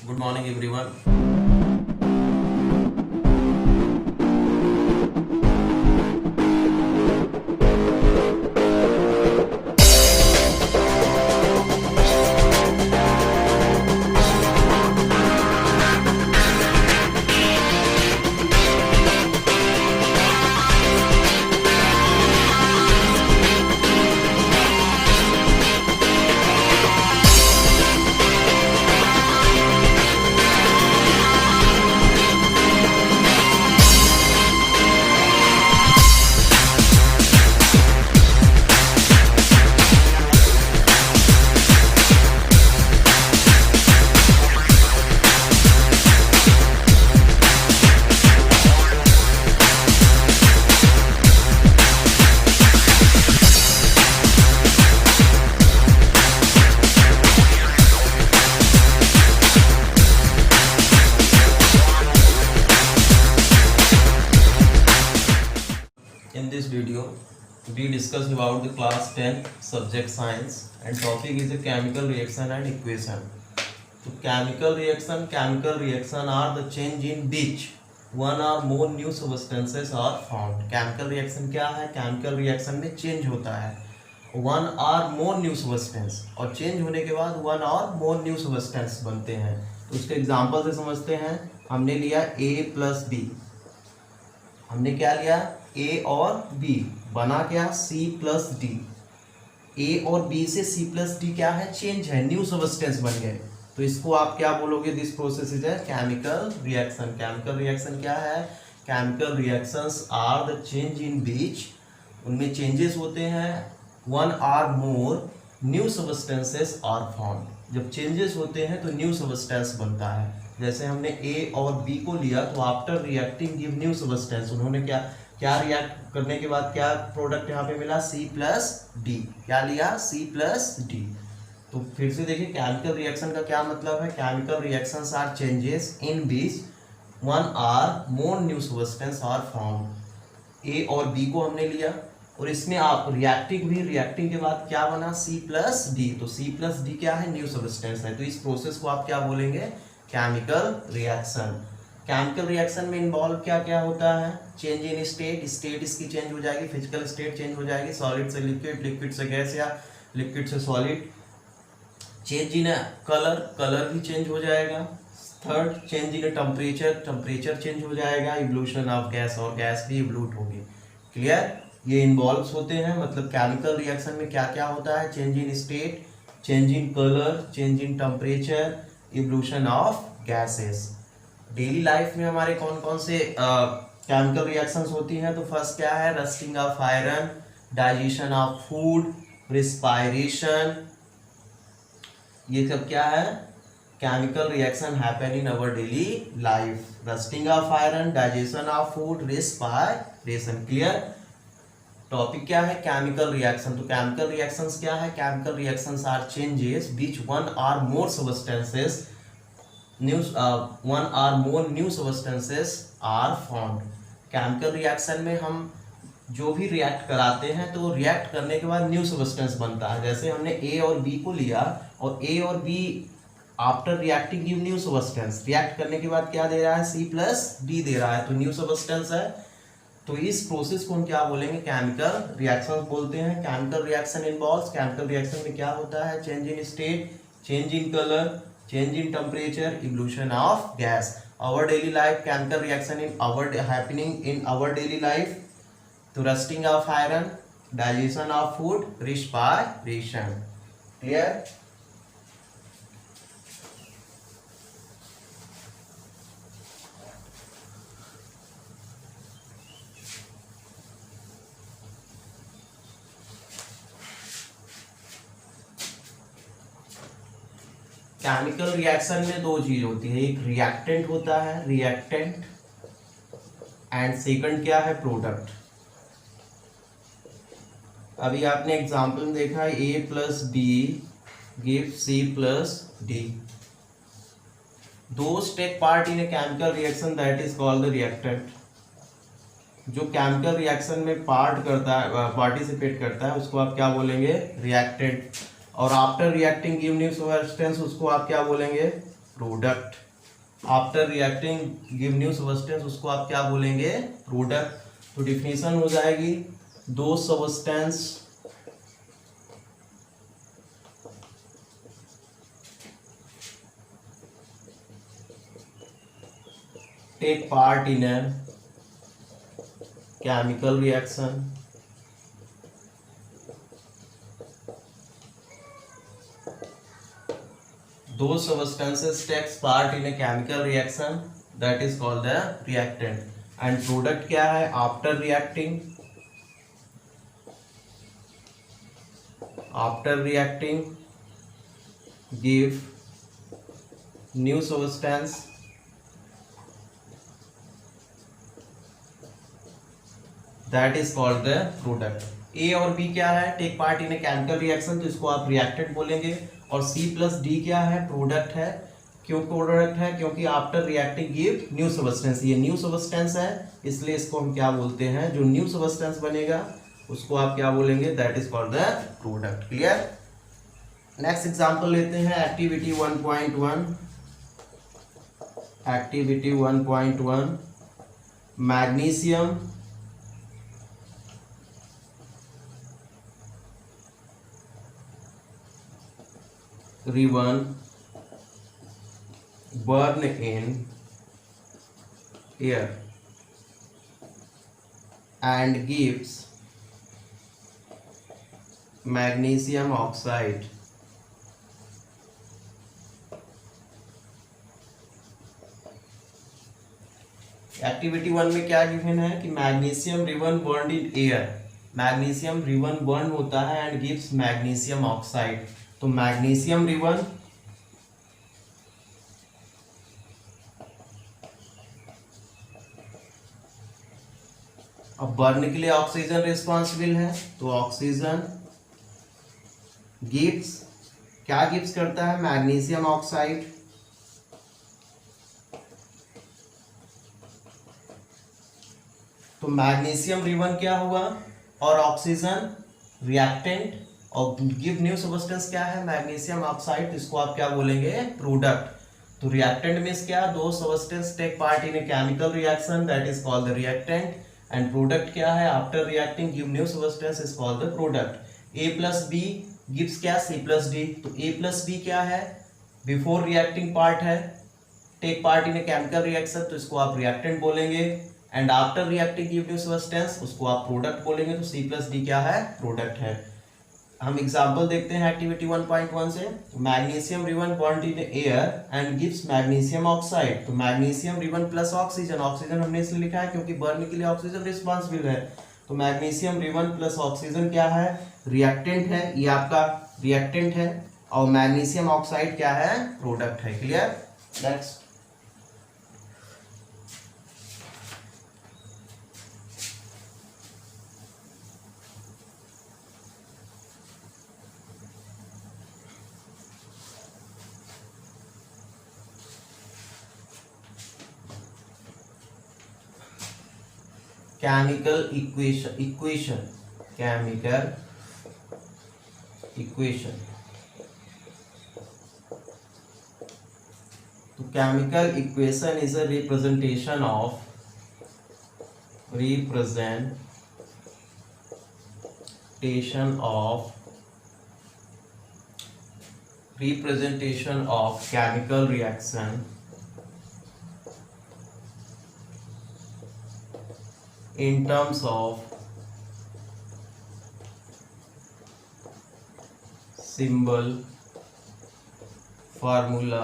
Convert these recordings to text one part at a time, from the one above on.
Good morning, everyone. In this video, we discuss about the class 10 subject science and topic is a chemical reaction and equation. So chemical reaction are the change in which one or more new substances are found. Chemical reaction क्या है? Chemical reaction में change होता है one or more new substance और change होने के बाद one or more new substance बनते हैं. तो उसके एग्जाम्पल से समझते हैं. हमने लिया A प्लस B. हमने क्या लिया? A और B बना क्या? C plus D. A और B से C प्लस D क्या है? चेंज है, न्यू सबस्टेंस बन गए. तो इसको आप क्या बोलोगे? दिस प्रोसेस इज है केमिकल रिएक्शन. केमिकल रिएक्शन क्या है? Chemical reactions are the change in बीच, उनमें चेंजेस होते हैं. One or more new substances are found. जब चेंजेस होते हैं तो न्यू सबस्टेंस बनता है. जैसे हमने A और B को लिया तो after reacting give new substance. उन्होंने क्या रिएक्ट करने के बाद क्या प्रोडक्ट यहाँ पे मिला? C plus D. क्या लिया? C plus D. तो फिर से देखिए केमिकल रिएक्शन का क्या मतलब है. Chemical reactions are changes in which one or more new substance are found. A और B को हमने लिया और इसमें आप रिएक्टिंग के बाद क्या बना? C plus D. तो C प्लस डी क्या है? न्यू सबस्टेंस है. तो इस प्रोसेस को आप क्या बोलेंगे? Chemical reaction. केमिकल रिएक्शन में इन्वॉल्व क्या क्या होता है? चेंज इन स्टेट इसकी चेंज हो जाएगी, फिजिकल स्टेट चेंज हो जाएगी, सॉलिड से लिक्विड, लिक्विड से गैस या लिक्विड से सॉलिड. चेंज इन कलर भी चेंज हो जाएगा. Third, change in temperature change हो जाएगा. इवोल्यूशन ऑफ गैस और गैस भी इवोल्यूट होगी. क्लियर? ये इन्वॉल्व होते हैं. मतलब केमिकल रिएक्शन में क्या क्या होता है? Change in state, change in colour, change in temperature, evolution of gases. Daily life में हमारे कौन कौन से केमिकल रिएक्शंस होती हैं? तो फर्स्ट क्या है? Rusting of iron, digestion of food, respiration. ये सब क्या है? Chemical reaction happen in our daily life. Rusting of iron, digestion of food, respiration. Clear? Topic क्या है? Chemical reaction. तो केमिकल रिएक्शंस क्या है? Chemical reactions are changes which one or more substances new substances are found. Chemical reaction में हम जो भी react कराते हैं तो रिएक्ट करने के बाद न्यू सबस्टेंस बनता है. जैसे हमने A और B को लिया और A और B after reacting give new substance. React करने के बाद क्या दे रहा है? C प्लस D दे रहा है. तो न्यू सबस्टेंस है. तो इस प्रोसेस को हम क्या बोलेंगे? केमिकल रिएक्शन बोलते हैं. Chemical reaction involves, chemical reaction में क्या होता है? Change in state, change in colour, change in temperature, evolution of gas. Our daily life chemical reaction happening in our daily life. To rusting of iron, digestion of food, respiration. Clear? Chemical reaction में दो चीज होती है. एक reactant होता है, reactant, and second क्या है? प्रोडक्ट. अभी आपने एग्जांपल में देखा है A plus B give C plus D. Those take part in a chemical reaction that is called the reactant. जो केमिकल रिएक्शन में पार्टिसिपेट करता है उसको आप क्या बोलेंगे? रिएक्टेंट. और after reacting give new substance उसको आप क्या बोलेंगे? Product. After reacting give new substance, उसको आप क्या बोलेंगे? प्रोडक्ट। तो डिफिनीशन हो जाएगी, दो substance take part in a chemical reaction those substances takes part in a chemical reaction that is called the reactant and product क्या है? after reacting give new substance that is called the product। ए और B क्या है? Take part in a chemical reaction, तो इसको आप reactant बोलेंगे। और सी प्लस डी क्या है? प्रोडक्ट है। क्यों प्रोडक्ट है? क्योंकि after reacting give new substance, ये न्यू सब्सटेंस है, इसलिए इसको हम क्या बोलते हैं? जो न्यू सब्सटेंस बनेगा उसको आप क्या बोलेंगे? That is called the product. Clear? Next example लेते हैं, activity 1.1। Activity 1.1 magnesium ribbon burn in air and gives magnesium oxide activity 1 में क्या गिवन है कि magnesium ribbon burn in air, magnesium ribbon burn होता है एंड गिव्स मैग्नीशियम ऑक्साइड। तो magnesium ribbon अब बर्न के लिए ऑक्सीजन रिस्पॉन्सिबल है, तो ऑक्सीजन गिव्स, क्या गिव्स करता है? Magnesium oxide. तो मैग्नीशियम रिबन क्या हुआ? और ऑक्सीजन रिएक्टेंट, और गिव न्यू सब्सटेंस क्या है? Magnesium oxide. इसको आप क्या बोलेंगे? प्रोडक्ट। तो रिएक्टेंट मींस क्या? दो substance take part in a chemical reaction that is called the reactant and product क्या है? After reacting give new substance is called the product. A plus B gives क्या? C plus D. तो A plus B क्या है? Before reacting part है, take part in a chemical reaction, तो इसको आप रिएक्टेंट बोलेंगे। And after reacting give new substance, उसको आप प्रोडक्ट बोलेंगे। तो सी प्लस डी क्या है? प्रोडक्ट है। हम एग्जांपल देखते हैं एक्टिविटी 1.1 से। Magnesium ribbon burned in air and gives magnesium oxide. तो magnesium ribbon plus oxygen, oxygen हमने इसलिए लिखा है क्योंकि बर्न के लिए ऑक्सीजन रिस्पॉन्सिबल है। तो मैग्नीशियम रिबन प्लस ऑक्सीजन क्या है? रिएक्टेंट है, ये आपका रिएक्टेंट है। और मैग्नीशियम ऑक्साइड क्या है? प्रोडक्ट है। Clear? Next, chemical equation chemical equation। तो chemical equation is a representation of chemical reaction in terms of symbol, formula।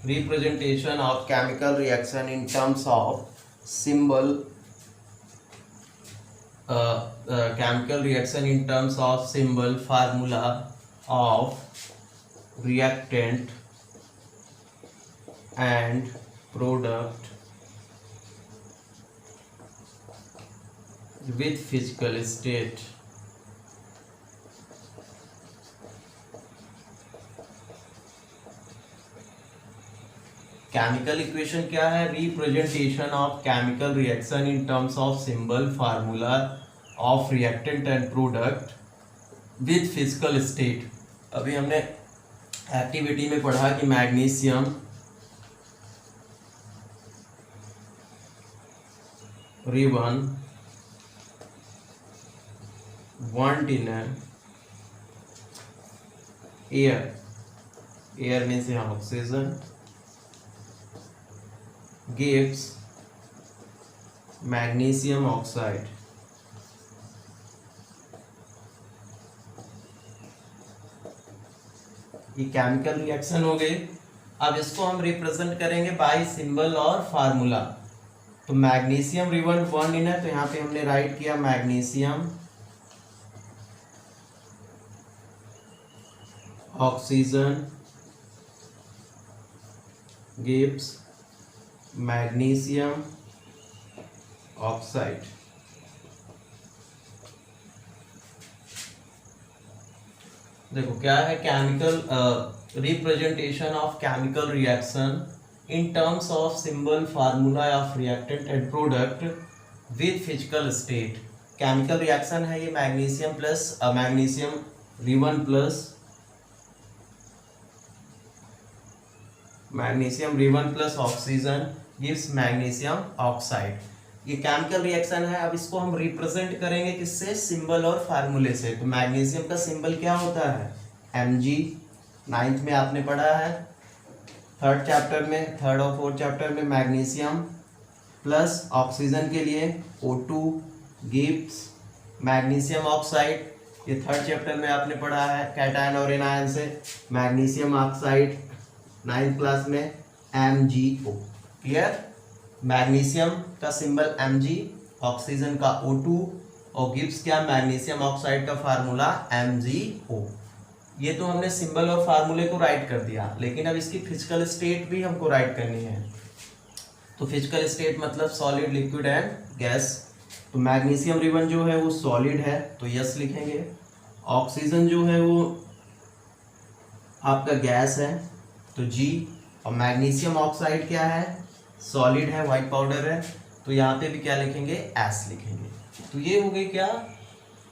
representation of chemical reaction in terms of symbol, chemical reaction in terms of symbol, formula of reactant and product with physical state। Chemical equation क्या है? Representation of chemical reaction in terms of symbol, formula of reactant and product with physical state. अभी हमने activity में पढ़ा कि magnesium ribbon want in air means यहाँ oxygen gives magnesium oxide. ये chemical reaction हो गई। अब इसको हम रिप्रेजेंट करेंगे बाय सिंबल और फार्मूला। तो मैग्नीशियम रिबन बॉन्ड इन है, तो यहाँ पे हमने राइट किया magnesium oxygen gives magnesium oxide. देखो क्या है chemical representation of chemical reaction in terms of symbol formula of reactant and product with physical state. Chemical reaction है ये magnesium plus magnesium ribbon plus magnesium ribbon plus oxygen gives magnesium oxide. ये chemical reaction है। अब इसको हम represent करेंगे किससे, symbol और फार्मूले से। तो मैग्नीशियम का सिंबल क्या होता है, Mg। 9th में आपने पढ़ा है, थर्ड चैप्टर में, थर्ड और फोर्थ चैप्टर में मैग्नीशियम प्लस ऑक्सीजन के लिए O2 गिव्स मैग्नीशियम ऑक्साइड। ये थर्ड चैप्टर में आपने पढ़ा है कैटायन और एनायन से मैग्नीशियम ऑक्साइड 9th क्लास में MgO। क्लियर। मैग्नीशियम का सिंबल Mg, ऑक्सीजन का O2 और गिब्स क्या, मैग्नीशियम ऑक्साइड का फार्मूला MgO। ये तो हमने सिंबल और फार्मूले को राइट कर दिया, लेकिन अब इसकी फिजिकल स्टेट भी हमको राइट करनी है। तो फिजिकल स्टेट मतलब सॉलिड, लिक्विड एंड गैस। तो मैग्नीशियम रिबन जो है वो सॉलिड है, तो यस लिखेंगे। ऑक्सीजन जो है वो आपका गैस है, तो जी। और मैग्नीशियम ऑक्साइड क्या है, सॉलिड है, व्हाइट पाउडर है, तो यहाँ पे भी क्या लिखेंगे, एस लिखेंगे। तो ये हो गई क्या,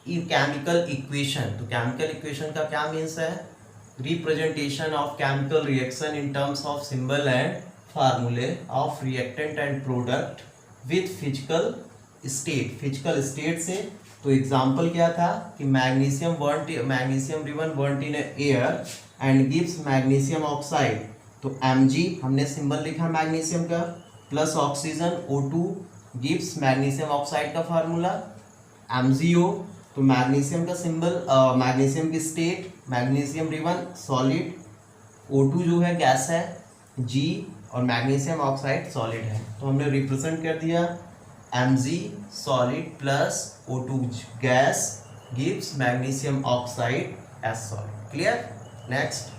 केमिकल इक्वेशन। तो केमिकल इक्वेशन का क्या मीन्स है, representation of chemical reaction in terms of symbol and formulae of reactant and product with physical state. Physical state से तो एग्जाम्पल क्या था कि magnesium ribbon burnt in air and gives magnesium oxide. तो Mg हमने symbol लिखा magnesium का, plus oxygen O2 gives magnesium oxide का फार्मूला MgO। तो मैग्नीशियम का सिंबल, मैग्नीशियम की state magnesium ribbon solid, O2 जो है गैस है, G और मैग्नीशियम ऑक्साइड सॉलिड है। तो हमने रिप्रेजेंट कर दिया Mg solid plus O2 gas gives magnesium oxide as solid. Clear. Next,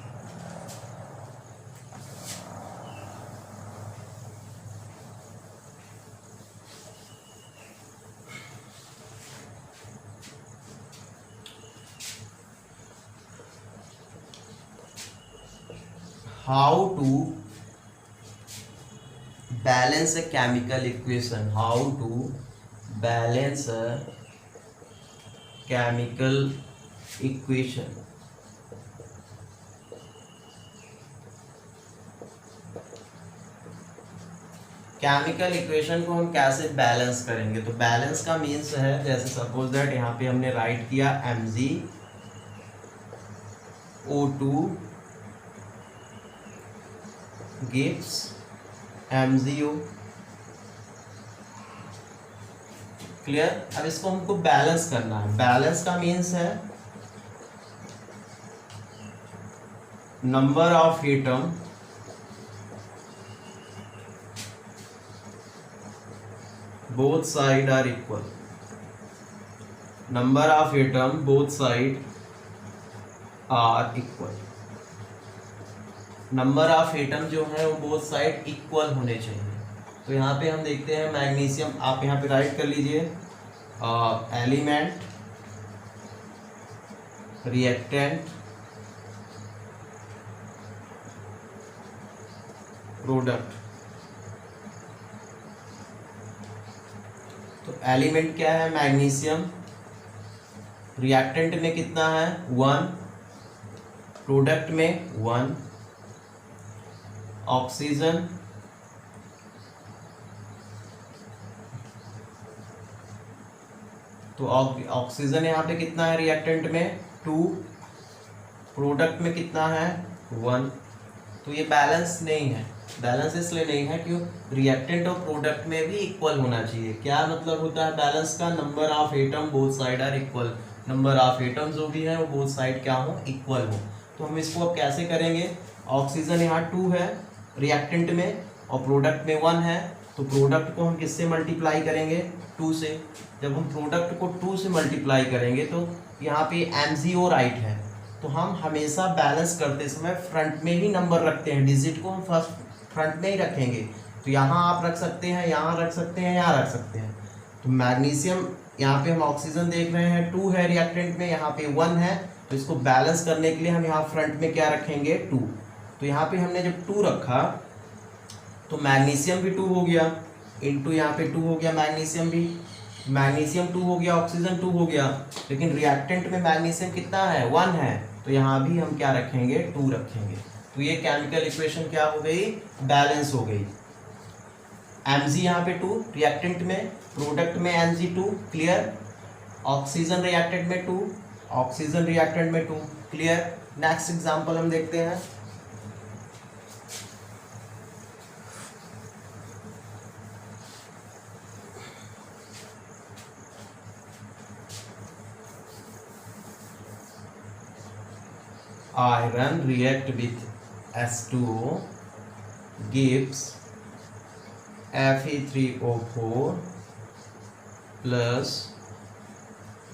how to balance a chemical equation, how to balance a chemical equation। Chemical equation को हम कैसे balance करेंगे, तो बैलेंस का मीन्स है, जैसे सपोज दैट यहाँ पे हमने राइट किया Mg O2 gives MgO। Clear. अब इसको हमको बैलेंस करना है। बैलेंस का मीन्स है number of atom both side are equal, number of atom both side are equal। Number of atom जो है वो बोथ साइड इक्वल होने चाहिए। तो यहाँ पे हम देखते हैं मैग्नीशियम, आप यहाँ पे राइट कर लीजिए एलिमेंट, रिएक्टेंट, प्रोडक्ट। तो एलिमेंट क्या है, मैग्नीशियम, रिएक्टेंट में कितना है 1, प्रोडक्ट में 1, ऑक्सीजन तो ऑक्सीजन यहाँ पे कितना है रिएक्टेंट में 2, प्रोडक्ट में कितना है 1। तो ये बैलेंस नहीं है, बैलेंस इसलिए नहीं है क्यों, रिएक्टेंट और प्रोडक्ट में भी इक्वल होना चाहिए। क्या मतलब होता है बैलेंस का, number of atom both side are equal, number of atom जो भी है वो बोथ साइड क्या हो, इक्वल हो। तो हम इसको अब कैसे करेंगे, ऑक्सीजन यहाँ 2 है रिएक्टेंट में और प्रोडक्ट में 1 है, तो प्रोडक्ट को हम किससे मल्टीप्लाई करेंगे 2 से। जब हम प्रोडक्ट को 2 से मल्टीप्लाई करेंगे तो यहाँ पे MgO राइट है, तो हम हमेशा बैलेंस करते समय फ्रंट में ही नंबर रखते हैं, डिजिट को हम फर्स्ट फ्रंट में ही रखेंगे। तो यहाँ आप रख सकते हैं, यहाँ रख सकते हैं, यहाँ रख सकते हैं। तो मैग्नीशियम यहाँ पे हम ऑक्सीजन देख रहे हैं 2 है रिएक्टेंट में, यहाँ पे 1 है, तो इसको बैलेंस करने के लिए हम यहाँ फ्रंट में क्या रखेंगे 2। तो यहाँ पे हमने जब 2 रखा तो मैग्नीशियम भी 2 हो गया, इनटू यहाँ पे 2 हो गया, मैग्नीशियम भी, मैग्नीशियम 2 हो गया, ऑक्सीजन 2 हो गया, लेकिन रिएक्टेंट में मैग्नीशियम कितना है 1 है, तो यहाँ भी हम क्या रखेंगे 2 रखेंगे। तो ये केमिकल इक्वेशन क्या हो गई, बैलेंस हो गई। Mg यहाँ पे 2 रिएक्टेंट में, प्रोडक्ट में Mg2 क्लियर, ऑक्सीजन रिएक्टेंट में 2, ऑक्सीजन रिएक्टेंट में 2 क्लियर। नेक्स्ट एग्जांपल हम देखते हैं। Iron react with H2O gives Fe3O4 plus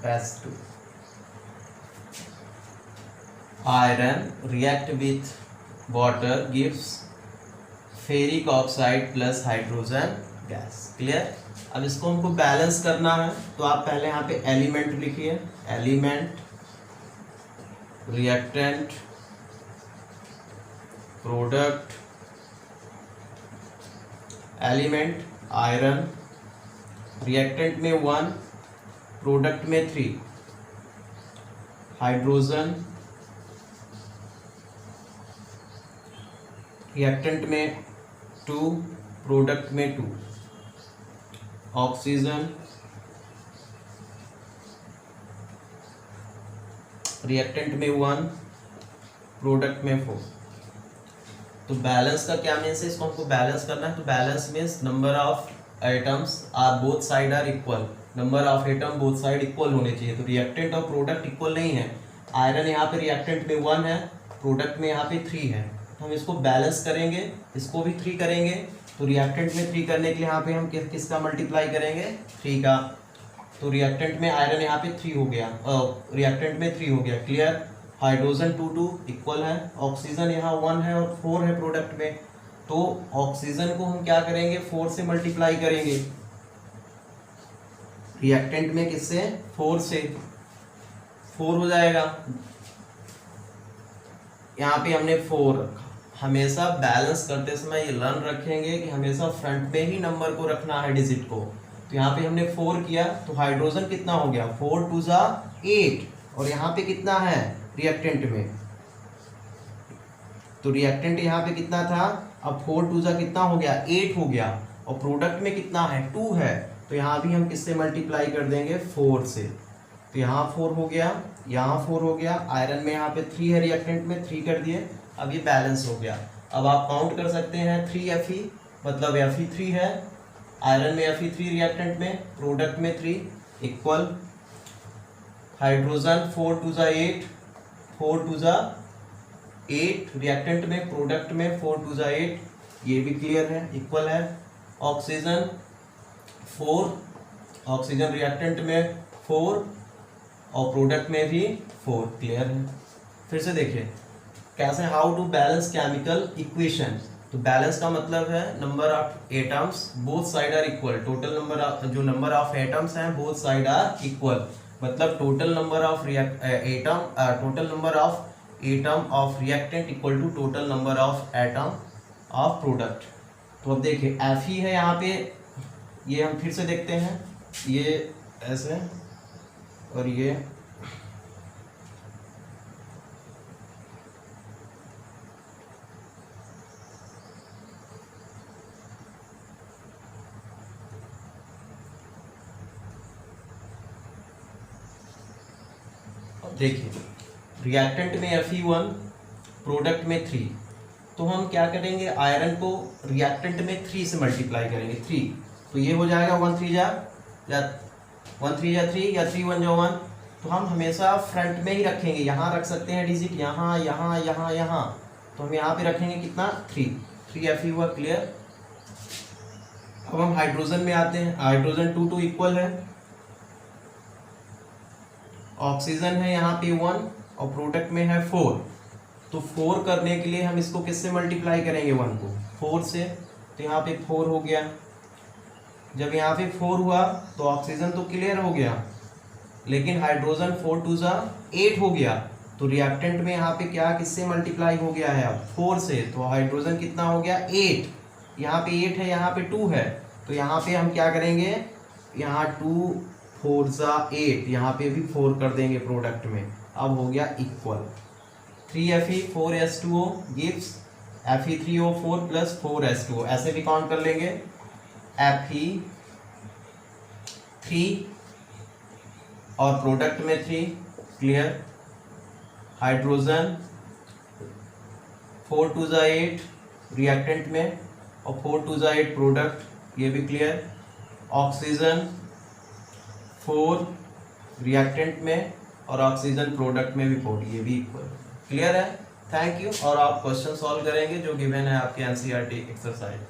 H2. Iron react with water gives ferric oxide plus hydrogen gas. Clear. अब इसको हमको बैलेंस करना है, तो आप पहले यहाँ पे एलिमेंट लिखिए, element reactant product, element iron, reactant में 1, प्रोडक्ट में 3, हाइड्रोजन, रिएक्टेंट में 2, प्रोडक्ट में 2, ऑक्सीजन, रिएक्टेंट में 1, प्रोडक्ट में 4। तो बैलेंस का क्या मीन्स है, इसको हमको बैलेंस करना है। तो balance means number of atoms are both side are equal, number of atom both side equal होने चाहिए। तो रिएक्टेंट और प्रोडक्ट इक्वल नहीं है। आयरन यहाँ पे रिएक्टेंट में 1 है, प्रोडक्ट में यहाँ पे 3 है, तो हम इसको बैलेंस करेंगे, इसको भी 3 करेंगे। तो रिएक्टेंट में 3 करने के लिए यहाँ पे हम किसका मल्टीप्लाई करेंगे 3 का। तो रिएक्टेंट में आयरन यहाँ पे 3 हो गया, रिएक्टेंट में 3 हो गया। क्लियर। हाइड्रोजन 2 इक्वल है, ऑक्सीजन यहाँ 1 है और 4 है प्रोडक्ट में। तो ऑक्सीजन को हम क्या करेंगे 4 से मल्टीप्लाई करेंगे, रिएक्टेंट में किससे 4 से, 4 हो जाएगा। यहाँ पे हमने 4 रखा। हमेशा बैलेंस करते समय ये लर्न रखेंगे कि हमेशा फ्रंट में ही नंबर को रखना है, डिजिट को। तो यहाँ पे हमने 4 किया, तो हाइड्रोजन कितना हो गया 4 2 जा 8, और यहाँ पे कितना है रिएक्टेंट में, तो रिएक्टेंट यहाँ पे कितना था, अब 4 2 जा कितना हो गया 8 हो गया, और प्रोडक्ट में कितना है 2 है, तो यहाँ भी हम किससे मल्टीप्लाई कर देंगे 4 से। तो यहाँ 4 हो गया, यहाँ 4 हो गया, आयरन में यहाँ पे 3 है, रिएक्टेंट में 3 कर दिए। अब ये बैलेंस हो गया। अब आप काउंट कर सकते हैं 3 Fe, मतलब Fe3 है, आयरन में Fe3 रिएक्टेंट में, प्रोडक्ट में 3 इक्वल। हाइड्रोजन 4 2 जा 8, 4 2 जा 8 रिएक्टेंट में, प्रोडक्ट में 4 2 जा 8, ये भी क्लियर है, इक्वल है। ऑक्सीजन 4, ऑक्सीजन रिएक्टेंट में 4 और प्रोडक्ट में भी 4, क्लियर है। फिर से देखिए कैसे, how to balance chemical equation. तो बैलेंस का मतलब है number of atoms both side are equal, total number जो नंबर ऑफ एटम्स हैं बोथ साइड आर इक्वल, मतलब total number of atom, total number of atom of reactant equal to total number of atom of product. तो अब देखिए Fe है यहाँ पे, ये हम फिर से देखते हैं, ये ऐसे और ये देखिए रिएक्टेंट में Fe1, प्रोडक्ट में 3, तो हम क्या करेंगे, आयरन को रिएक्टेंट में 3 से मल्टीप्लाई करेंगे, 3, तो ये हो जाएगा 1 3 जा 3 या 3 1 जा 1। तो हम हमेशा फ्रंट में ही रखेंगे, यहाँ रख सकते हैं डिजिट, यहाँ यहाँ यहाँ यहाँ, तो हम यहाँ पे रखेंगे कितना 3 Fe हुआ, क्लियर। अब हम हाइड्रोजन में आते हैं, हाइड्रोजन 2 2 इक्वल है, ऑक्सीजन है यहाँ पे 1 और प्रोडक्ट में है 4, तो 4 करने के लिए हम इसको किससे मल्टीप्लाई करेंगे, 1 को 4 से, तो यहाँ पे 4 हो गया। जब यहाँ पे 4 हुआ तो ऑक्सीजन तो क्लियर हो गया, लेकिन हाइड्रोजन 4 2 जा 8 हो गया, तो रिएक्टेंट में यहाँ पे क्या किससे मल्टीप्लाई हो गया है, अब 4 से, तो हाइड्रोजन कितना हो गया 8, यहाँ पे 8 है, यहाँ पे 2 है, तो यहाँ पे हम क्या करेंगे, यहाँ 2 4 जा 8, यहाँ पे भी 4 कर देंगे प्रोडक्ट में, अब हो गया equal. 3Fe 4H2O gives Fe3O4 plus 4H2O, ऐसे भी काउंट कर लेंगे, Fe3 और प्रोडक्ट में 3, क्लियर। हाइड्रोजन 4 2 जा 8 रिएक्टेंट में और 4 2 जा 8 प्रोडक्ट, ये भी क्लियर। ऑक्सीजन 4 रिएक्टेंट में और ऑक्सीजन प्रोडक्ट में भी 4, ये भी इक्वल, क्लियर है। Thank you. और आप क्वेश्चन सॉल्व करेंगे जो गिवन है आपके एनसीईआरटी एक्सरसाइज।